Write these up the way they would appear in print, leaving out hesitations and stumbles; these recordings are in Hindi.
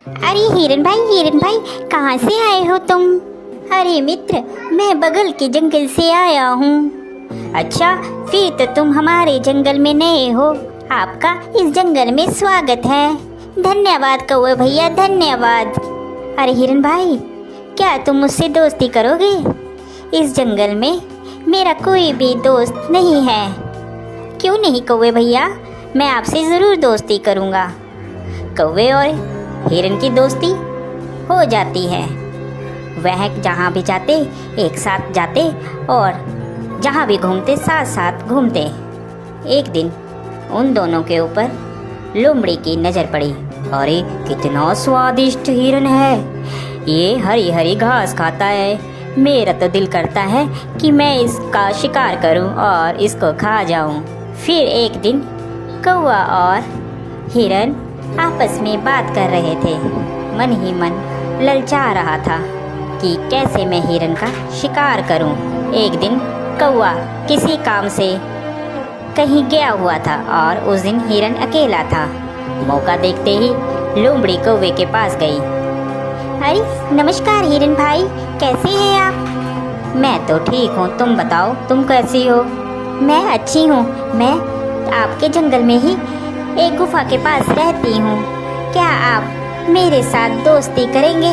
अरे हिरन भाई कहाँ से आए हो तुम? अरे मित्र, मैं बगल के जंगल से आया हूँ। अच्छा, फिर तो तुम हमारे जंगल में नए हो। आपका इस जंगल में स्वागत है। धन्यवाद कौवे भैया, धन्यवाद। अरे हिरन भाई, क्या तुम मुझसे दोस्ती करोगे? इस जंगल में मेरा कोई भी दोस्त नहीं है। क्यों नहीं कौवे भैया, मैं आपसे ज़रूर दोस्ती करूँगा। कौवे और हिरन की दोस्ती हो जाती है। वह जहाँ भी जाते एक साथ जाते और जहाँ भी घूमते साथ साथ घूमते। एक दिन उन दोनों के ऊपर लोमड़ी की नज़र पड़ी। अरे कितना स्वादिष्ट हिरन है, ये हरी हरी घास खाता है। मेरा तो दिल करता है कि मैं इसका शिकार करूं और इसको खा जाऊं। फिर एक दिन कौवा और हिरन आपस में बात कर रहे थे। मन ही मन ललचा रहा था कि कैसे मैं हिरन का शिकार करूं। एक दिन कौवा किसी काम से कहीं गया हुआ था और उस दिन हिरन अकेला था। मौका देखते ही लोमड़ी कौवे के पास गई। अरे नमस्कार हिरन भाई, कैसे हैं आप? मैं तो ठीक हूँ, तुम बताओ तुम कैसी हो? मैं अच्छी हूँ। मैं आपके जंगल में ही एक गुफा के पास रहती हूँ। क्या आप मेरे साथ दोस्ती करेंगे?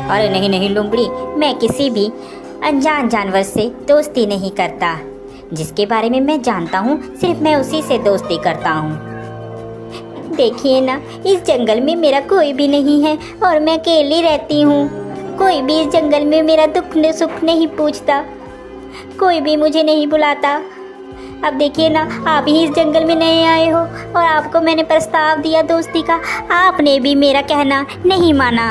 अरे नहीं नहीं लोमड़ी, मैं किसी भी अनजान जानवर से दोस्ती नहीं करता। जिसके बारे में मैं जानता हूँ सिर्फ मैं उसी से दोस्ती करता हूँ। देखिए ना, इस जंगल में मेरा कोई भी नहीं है और मैं अकेली रहती हूँ। कोई भी इस जंगल में मेरा दुख सुख नहीं पूछता, कोई भी मुझे नहीं बुलाता। अब देखिए ना, आप ही इस जंगल में नए आए हो और आपको मैंने प्रस्ताव दिया दोस्ती का, आपने भी मेरा कहना नहीं माना।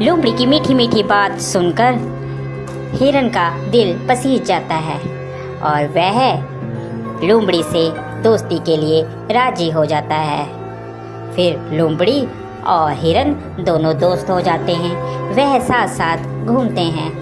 लोमड़ी की मीठी मीठी बात सुनकर हिरन का दिल पसीज जाता है और वह लोमड़ी से दोस्ती के लिए राजी हो जाता है। फिर लोमड़ी और हिरन दोनों दोस्त हो जाते हैं। वह साथ साथ घूमते हैं।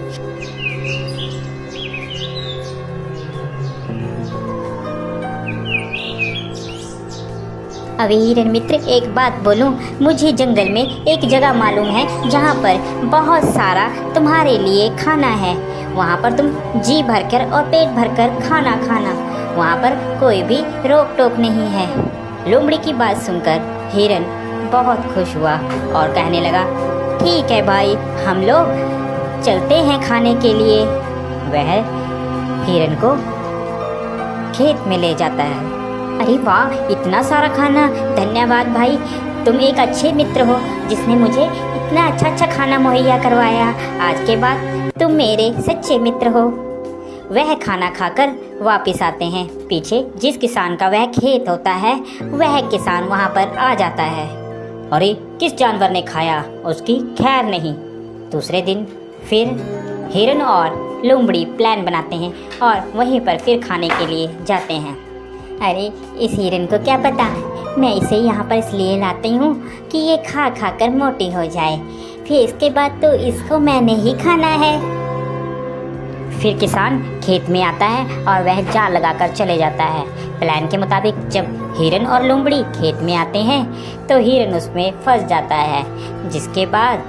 अभी हिरन मित्र, एक बात बोलूं, मुझे जंगल में एक जगह मालूम है जहाँ पर बहुत सारा तुम्हारे लिए खाना है। वहाँ पर तुम जी भरकर और पेट भरकर खाना खाना, वहाँ पर कोई भी रोक टोक नहीं है। लोमड़ी की बात सुनकर हिरन बहुत खुश हुआ और कहने लगा, ठीक है भाई, हम लोग चलते हैं खाने के लिए। वह हिरन को खेत में ले जाता है। अरे वाह, इतना सारा खाना, धन्यवाद भाई, तुम एक अच्छे मित्र हो जिसने मुझे इतना अच्छा खाना मुहैया करवाया। आज के बाद तुम मेरे सच्चे मित्र हो। वह खाना खाकर वापस आते हैं। पीछे जिस किसान का वह खेत होता है, वह किसान वहाँ पर आ जाता है। अरे किस जानवर ने खाया, उसकी खैर नहीं। दूसरे दिन फिर हिरन और लोमड़ी प्लान बनाते हैं और वहीं पर फिर खाने के लिए जाते हैं। अरे इस हिरन को क्या पता, मैं इसे यहाँ पर इसलिए लाती हूँ कि ये खा खा कर मोटी हो जाए, फिर इसके बाद तो इसको मैंने ही खाना है। फिर किसान खेत में आता है और वह जाल लगाकर चले जाता है। प्लान के मुताबिक जब हिरन और लोमड़ी खेत में आते हैं तो हिरन उसमें फंस जाता है, जिसके बाद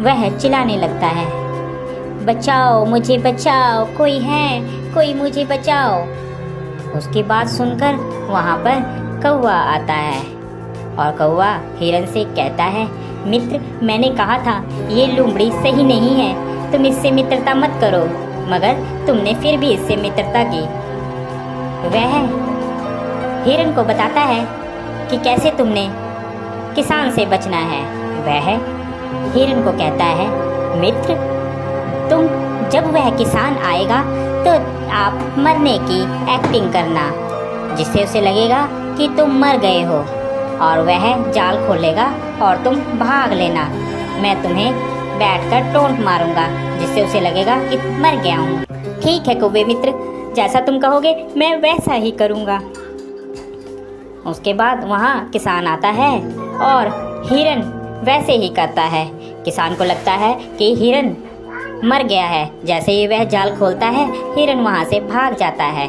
वह चिल्लाने लगता है, बचाओ मुझे बचाओ, कोई है, कोई मुझे बचाओ। उसकी बात सुनकर वहाँ पर कौवा आता है और कौवा हिरन से कहता है, मित्र, मैंने कहा था ये लोमड़ी सही नहीं है, तुम इससे मित्रता मत करो, मगर तुमने फिर भी इससे मित्रता की। वह हिरन को बताता है कि कैसे तुमने किसान से बचना है। वह हिरन को कहता है, मित्र, तुम जब वह किसान आएगा तो आप मरने की एक्टिंग करना, जिससे उसे लगेगा कि तुम मर गए हो, और वह जाल खोलेगा और तुम भाग लेना। मैं तुम्हें बैठकर टोंट मारूंगा, जिससे उसे लगेगा कि मर गया हूँ। ठीक है कौवे मित्र, जैसा तुम कहोगे मैं वैसा ही करूँगा। उसके बाद वहाँ किसान आता है और हिरन वैसे ही करता है। किसान को लगता है कि हिरन मर गया है। जैसे ही वह जाल खोलता है, हिरन वहाँ से भाग जाता है।